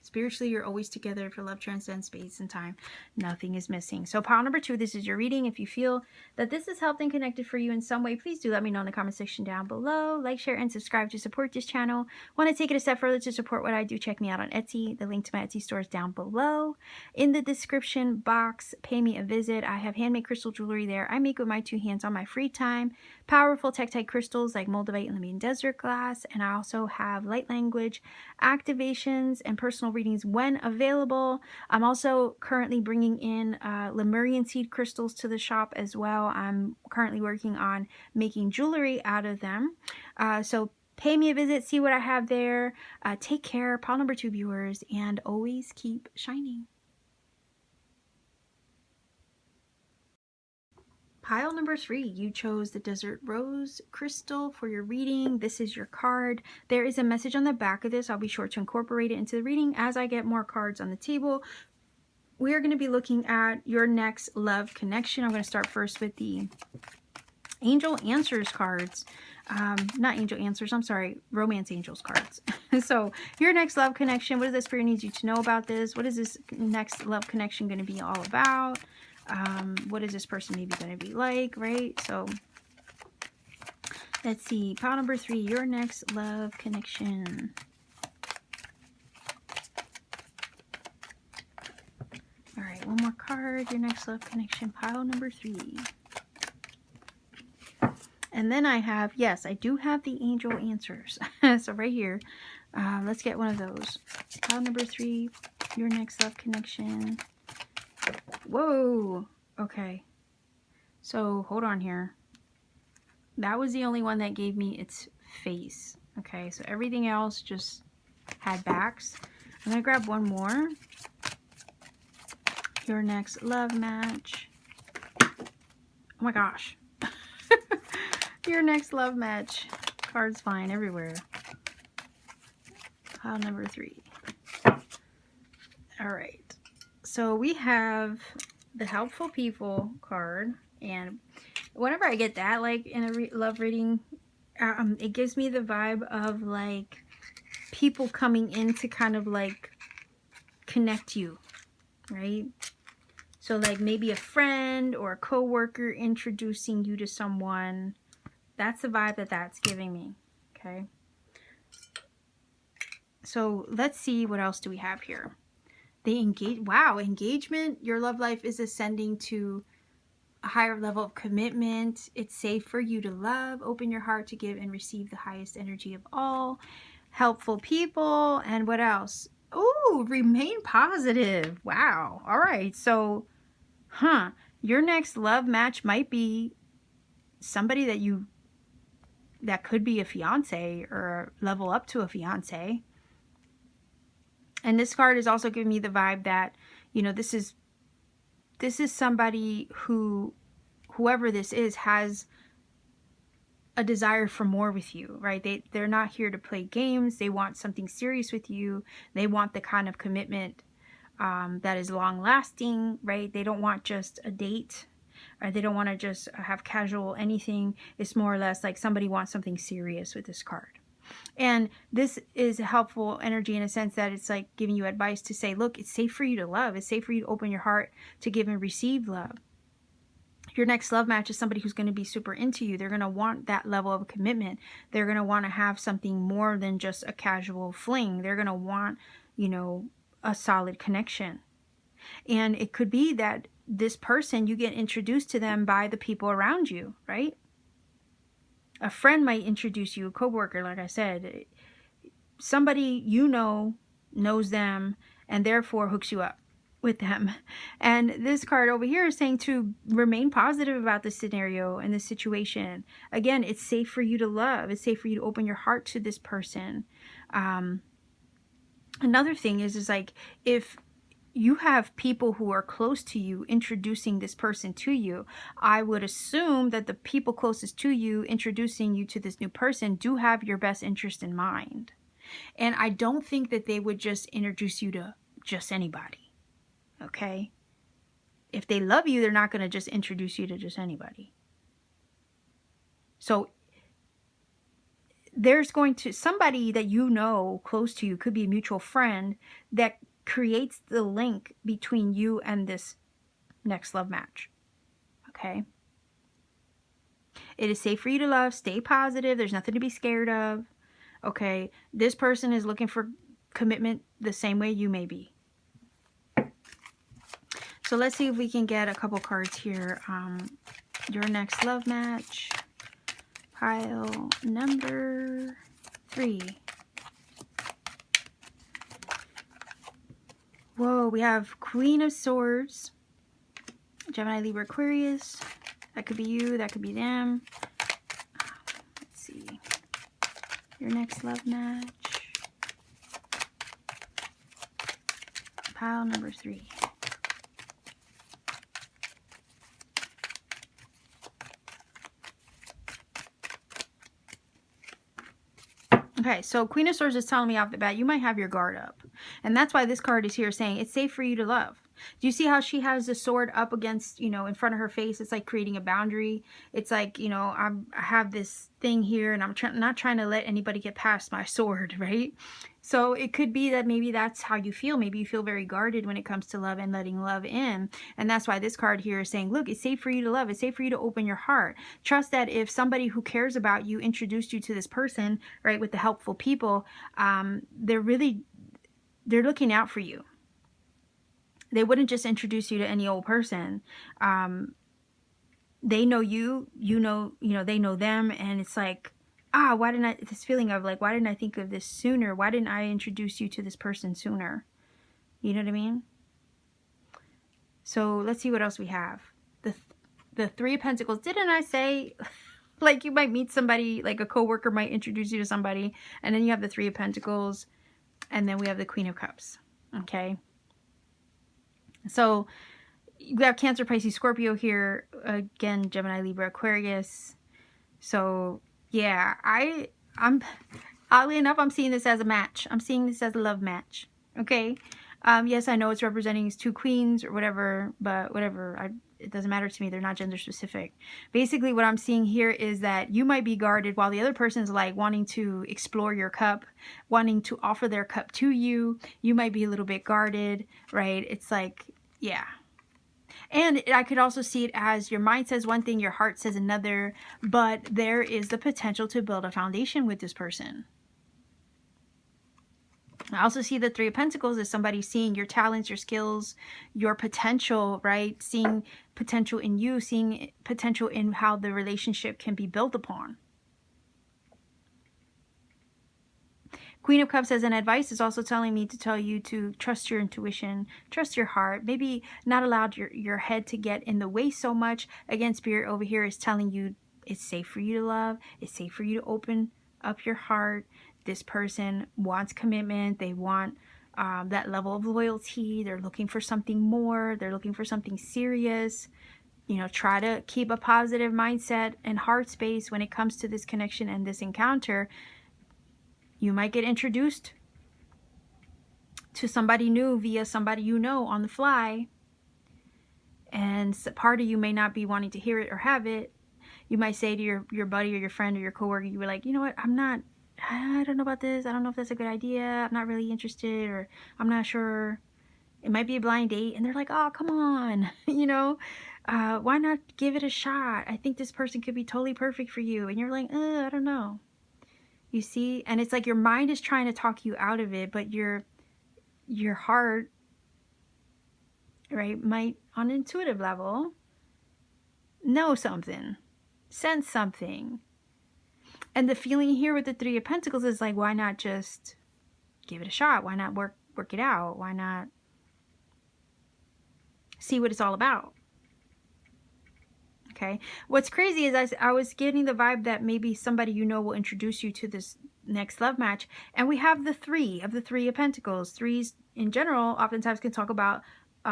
Spiritually, you're always together. For love transcends space and time. Nothing is missing. So pile number 2, this is your reading. If you feel that this has helped and connected for you in some way, please do let me know in the comment section down below. Like, share, and subscribe to support this channel. Want to take it a step further to support what I do? Check me out on Etsy. The link to my Etsy store is down below in the description box. Pay me a visit. I have handmade crystal jewelry there. I make with my 2 hands on my free time. Powerful tektite crystals like moldavite and Libyan desert glass. And I also have light language activations and personal readings when available. I'm also currently bringing in Lemurian seed crystals to the shop as well. I'm currently working on making jewelry out of them. So pay me a visit, see what I have there. Take care, pile number 2 viewers, and always keep shining. Pile number 3, you chose the Desert Rose Crystal for your reading. This is your card. There is a message on the back of this. I'll be sure to incorporate it into the reading as I get more cards on the table. We are going to be looking at your next love connection. I'm going to start first with the Angel Answers cards. Not Angel Answers, I'm sorry, Romance Angels cards. So your next love connection, what does the Spirit need you to know about this? What is this next love connection going to be all about? What is this person maybe going to be like, right? So let's see, pile number 3, your next love connection. All right, one more card, your next love connection, pile number 3. And then I have, yes, I do have the Angel Answers. So right here, let's get one of those. Pile number 3, your next love connection. Whoa, okay. So hold on here. That was the only one that gave me its face. Okay, so everything else just had backs. I'm gonna grab one more. Your next love match. Oh my gosh. Your next love match. Cards flying everywhere. Pile number 3. All right. So we have the Helpful People card, and whenever I get that, like in a love reading, it gives me the vibe of like people coming in to kind of like connect you, right? So like maybe a friend or a coworker introducing you to someone. That's the vibe that that's giving me, okay? So let's see, what else do we have here? They engage. Wow, engagement. Your love life is ascending to a higher level of commitment. It's safe for you to love. Open your heart to give and receive the highest energy of all. Helpful people. And what else? Ooh, remain positive. Wow. All right. So, your next love match might be somebody that you that could be a fiance or level up to a fiance. And this card is also giving me the vibe that, you know, this is somebody who, whoever this is, has a desire for more with you, right? They're not here to play games. They want something serious with you. They want the kind of commitment that is long lasting, right? They don't want just a date, or they don't want to just have casual anything. It's more or less like somebody wants something serious with this card. And this is a helpful energy in a sense that it's like giving you advice to say, look, it's safe for you to love. It's safe for you to open your heart to give and receive love. Your next love match is somebody who's going to be super into you. They're going to want that level of commitment. They're going to want to have something more than just a casual fling. They're going to want, you know, a solid connection. And it could be that this person, you get introduced to them by the people around you, right? A friend might introduce you, a coworker, like I said. Somebody you know knows them and therefore hooks you up with them. And this card over here is saying to remain positive about the scenario and the situation. Again, it's safe for you to love. It's safe for you to open your heart to this person. Another thing is like, if you have people who are close to you introducing this person to you, I would assume that the people closest to you introducing you to this new person do have your best interest in mind. And I don't think that they would just introduce you to just anybody. Okay? If they love you, they're not going to just introduce you to just anybody. So there's going to, somebody that you know close to you, could be a mutual friend, that creates the link between you and this next love match. Okay? It is safe for you to love. Stay positive. There's nothing to be scared of. Okay? This person is looking for commitment the same way you may be. So let's see if we can get a couple cards here. Your next love match. Pile number 3. Whoa, we have Queen of Swords. Gemini, Libra, Aquarius. That could be you. That could be them. Let's see. Your next love match. Pile number 3. Okay, so Queen of Swords is telling me off the bat, you might have your guard up. And that's why this card is here saying it's safe for you to love. Do you see how she has the sword up against, you know, in front of her face? It's like creating a boundary. It's like, you know, I have this thing here and I'm not trying to let anybody get past my sword, right? So it could be that maybe that's how you feel. Maybe you feel very guarded when it comes to love and letting love in. And that's why this card here is saying, look, it's safe for you to love. It's safe for you to open your heart. Trust that if somebody who cares about you introduced you to this person, right, with the helpful people, they're looking out for you. They wouldn't just introduce you to any old person. They know you, you know, they know them. And it's like, why didn't I, this feeling of like, why didn't I think of this sooner? Why didn't I introduce you to this person sooner? You know what I mean? So let's see what else we have. The 3 of Pentacles. Didn't I say, like, you might meet somebody, like a coworker might introduce you to somebody, and then you have the 3 of Pentacles, and then we have the Queen of Cups. Okay? So we have Cancer, Pisces, Scorpio here. Again, Gemini, Libra, Aquarius. So yeah, I'm oddly enough, I'm seeing this as a match. I'm seeing this as a love match. Okay. Yes, I know it's representing 2 queens or whatever, but whatever. It doesn't matter to me. They're not gender specific. Basically, what I'm seeing here is that you might be guarded while the other person's like wanting to explore your cup, wanting to offer their cup to you. You might be a little bit guarded, right? It's like, yeah. And I could also see it as your mind says one thing, your heart says another, but there is the potential to build a foundation with this person. I also see the 3 of Pentacles as somebody seeing your talents, your skills, your potential, right? Seeing potential in you, seeing potential in how the relationship can be built upon. Queen of Cups as an advice is also telling me to tell you to trust your intuition, trust your heart, maybe not allow your head to get in the way so much. Again, Spirit over here is telling you It's safe for you to love. It's safe for you to open up your heart. This person wants commitment. They want that level of loyalty. They're looking for something more. They're looking for something serious. You know, try to keep a positive mindset and heart space when it comes to this connection and this encounter. You might get introduced to somebody new via somebody you know on the fly. And part of you may not be wanting to hear it or have it. You might say to your buddy or your friend or your coworker, you were like, you know what, I don't know about this. I don't know if that's a good idea. I'm not really interested, or I'm not sure. It might be a blind date. And they're like, oh, come on, you know, why not give it a shot? I think this person could be totally perfect for you. And you're like, I don't know. You see? And it's like your mind is trying to talk you out of it, but your heart, right, might on an intuitive level know something. Sense something. And the feeling here with the Three of Pentacles is like, why not just give it a shot? Why not work it out? Why not see what it's all about? Okay. What's crazy is I was getting the vibe that maybe somebody you know will introduce you to this next love match. And we have the Three of Pentacles. Threes in general oftentimes can talk about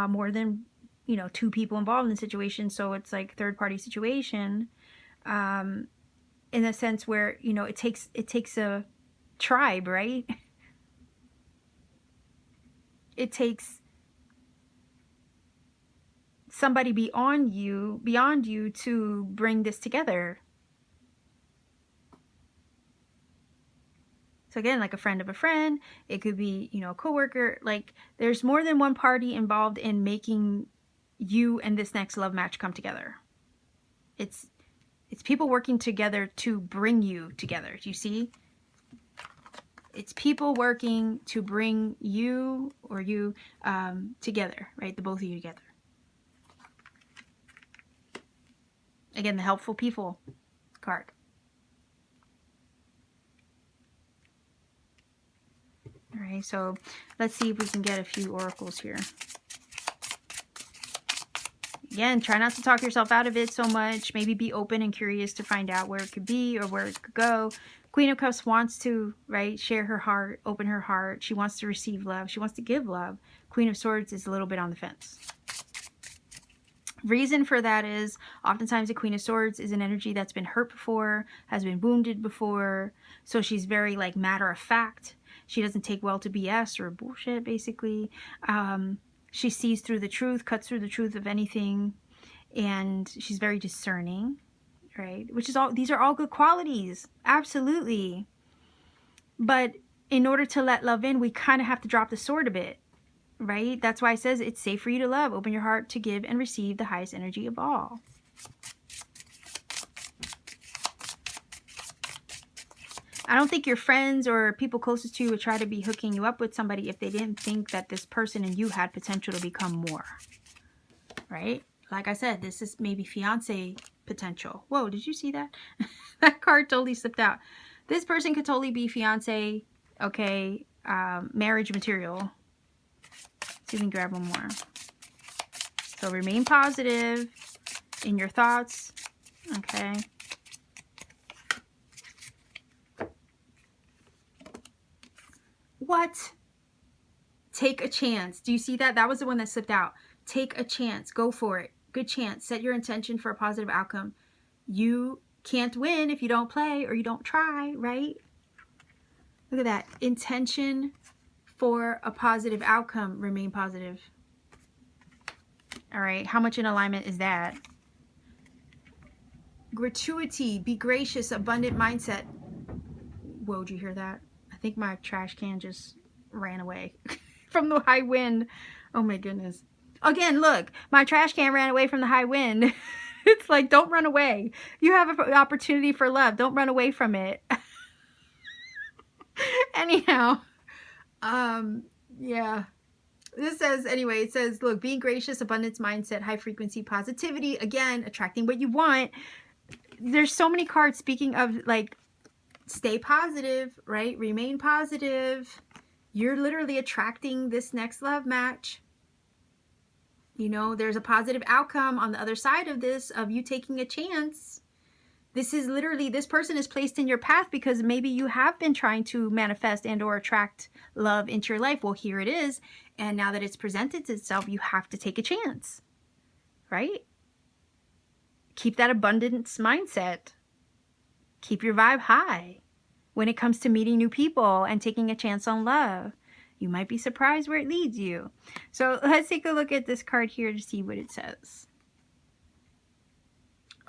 more than, you know, two people involved in the situation. So it's like third party situation. In a sense where, you know, it takes a tribe, right? It takes somebody beyond you to bring this together. So again, like a friend of a friend, it could be, you know, a coworker. Like there's more than one party involved in making you and this next love match come together. It's people working together to bring you together. Do you see? It's people working to bring you or you together, right? The both of you together. Again, the helpful people card. All right, so let's see if we can get a few oracles here. Again, try not to talk yourself out of it so much. Maybe be open and curious to find out where it could be or where it could go. Queen of Cups wants to, right, share her heart, open her heart. She wants to receive love. She wants to give love. Queen of Swords is a little bit on the fence. Reason for that is oftentimes the Queen of Swords is an energy that's been hurt before, has been wounded before. So she's very like matter of fact. She doesn't take well to BS or bullshit, basically. She sees through the truth, cuts through the truth of anything, and she's very discerning, right? Which is all, these are all good qualities, absolutely. But in order to let love in, we kind of have to drop the sword a bit, right? That's why it says it's safe for you to love. Open your heart to give and receive the highest energy of all. I don't think your friends or people closest to you would try to be hooking you up with somebody if they didn't think that this person and you had potential to become more, right? Like I said, this is maybe fiance potential. Whoa, did you see that? That card totally slipped out. This person could totally be fiance, okay, marriage material. Let's see if we can grab one more. So remain positive in your thoughts, okay? What? Take a chance. Do you see that? That was the one that slipped out. Take a chance. Go for it. Good chance. Set your intention for a positive outcome. You can't win if you don't play or you don't try, right? Look at that. Intention for a positive outcome. Remain positive. All right. How much in alignment is that? Gratuity. Be gracious. Abundant mindset. Whoa, did you hear that? I think my trash can just ran away from the high wind. Oh my goodness. Again, look, my trash can ran away from the high wind. It's like, don't run away. You have an opportunity for love. Don't run away from it. Anyhow, yeah. This says, anyway, it says, look, being gracious, abundance mindset, high frequency positivity. Again, attracting what you want. There's so many cards speaking of like, stay positive, right? Remain positive. You're literally attracting this next love match. You know, there's a positive outcome on the other side of this, of you taking a chance. This is literally, this person is placed in your path because maybe you have been trying to manifest and or attract love into your life. Well, here it is. And now that it's presented itself, you have to take a chance, right? Keep that abundance mindset. Keep your vibe high when it comes to meeting new people and taking a chance on love. You might be surprised where it leads you. So let's take a look at this card here to see what it says.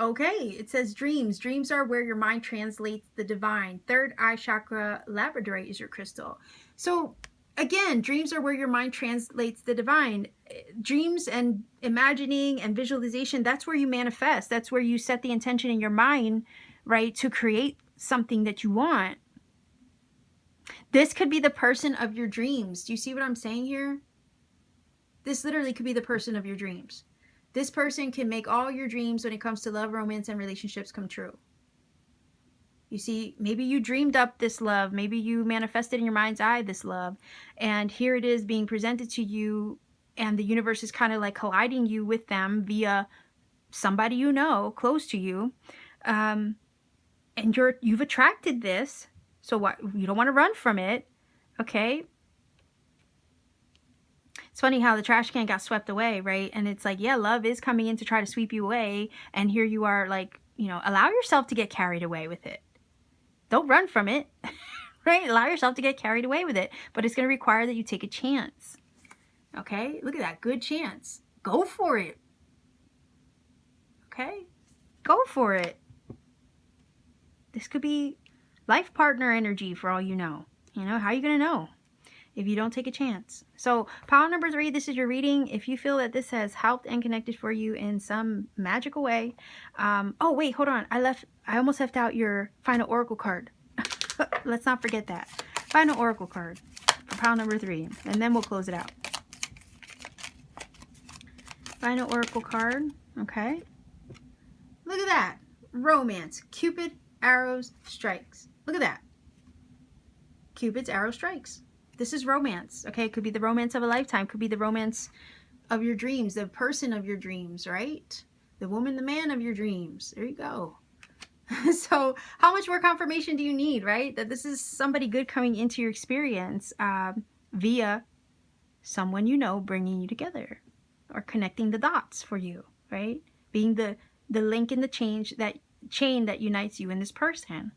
Okay, it says dreams. Dreams are where your mind translates the divine. Third eye chakra, labradorite is your crystal. So again, dreams are where your mind translates the divine. Dreams and imagining and visualization, that's where you manifest. That's where you set the intention in your mind, right, to create something that you want. This could be the person of your dreams. Do you see what I'm saying here? This literally could be the person of your dreams. This person can make all your dreams when it comes to love, romance, and relationships come true. You see, maybe you dreamed up this love. Maybe you manifested in your mind's eye this love. And here it is being presented to you. And the universe is kind of like colliding you with them via somebody you know, close to you. And you've attracted this. So what? You don't want to run from it. Okay? It's funny how the trash can got swept away, right? And it's like, yeah, love is coming in to try to sweep you away. And here you are, like, you know, allow yourself to get carried away with it. Don't run from it, right? Allow yourself to get carried away with it. But it's going to require that you take a chance. Okay? Look at that. Good chance. Go for it. Okay? Go for it. This could be life partner energy for all you know. You know, how are you going to know if you don't take a chance? So pile number 3, this is your reading. If you feel that this has helped and connected for you in some magical way. Oh, wait, hold on. I almost left out your final oracle card. Let's not forget that. Final oracle card for pile number 3. And then we'll close it out. Final oracle card. Okay. Look at that. Romance. Cupid, arrows, strikes. Look at that. Cupid's arrow strikes. This is romance, okay? It could be the romance of a lifetime. Could be the romance of your dreams, the person of your dreams, right? The woman, the man of your dreams. There you go. So how much more confirmation do you need, right? That this is somebody good coming into your experience via someone you know bringing you together or connecting the dots for you, right? Being the link in the chain that unites you and this person.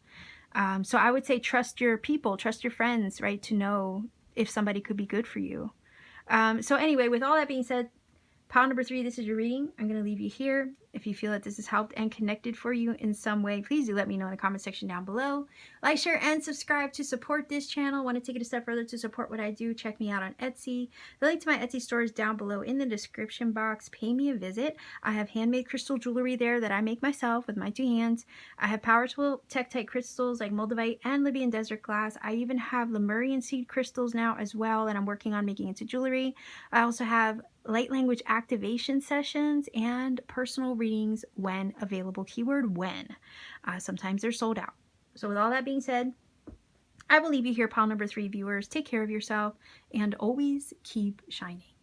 So I would say trust your people, trust your friends, right? To know if somebody could be good for you. So anyway, with all that being said, pile number 3, this is your reading. I'm going to leave you here. If you feel that this has helped and connected for you in some way, please do let me know in the comment section down below. Like, share, and subscribe to support this channel. Want to take it a step further to support what I do? Check me out on Etsy. The link to my Etsy store is down below in the description box. Pay me a visit. I have handmade crystal jewelry there that I make myself with my 2 hands. I have powerful Tektite crystals like Moldavite and Libyan desert glass. I even have Lemurian seed crystals now as well that I'm working on making into jewelry. I also have light language activation sessions and personal readings when available. Keyword when. Sometimes they're sold out. So with all that being said, I will leave you here, pile number 3 viewers. Take care of yourself and always keep shining.